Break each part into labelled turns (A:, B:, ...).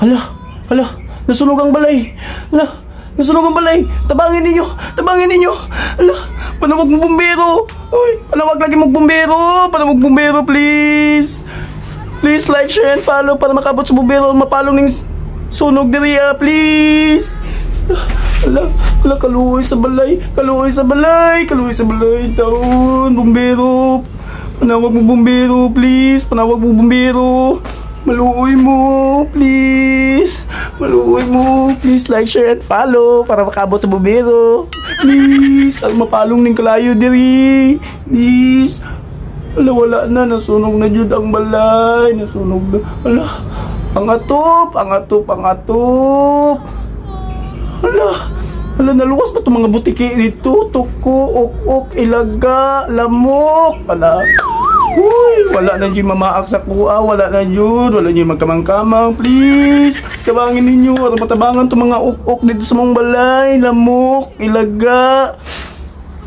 A: Hala, hala, nasunog ang balay. Hala, nasunog ang balay. Tabangin ninyo, tabangin ninyo. Hala, panawag mo bumbero. Uy, panawag lagi mong bumbero. Panawag bumbero, please. Please like, share, and follow para makabot sa bumbero. Mapalong ng sunog diriya, please. Hala, hala, kaluoy sa balay. Kaluoy sa balay. Kaluoy sa balay. Taon, bumbero. Panawag mo bumbero, please. Panawag mo bumbero. Maluoy mo, please. Maluoy mo. Please like, share, and follow para makabot sa bumbero. Please. Ang mapalong ng kalayo diri. Please. Hala, wala na. Nasunog na jud ang balay. Nasunog na. Hala. Ang atop. Ang atop. Ang atop. Hala. Hala, naluwas pa itong mga butiki dito. Tuko, ok, ilaga, lamok. Hala. Uy, wala na dyan mamaak sa kuha. Wala na dyan. Wala dyan magkamang-kamang. Please. Tabangin ninyo. Para matabangan itong mga ok dito sa mong balay. Lamok, ilaga.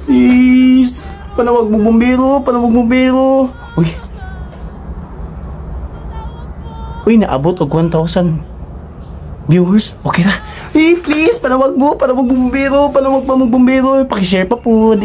A: Please. Panawag mo bumbero. Panawag mo bumbero. Uy. Uy, naabot og 1,000 viewers. Okay na. Please, panawag mo bumbero. Panawag mo bumbero. Pakishare pa po.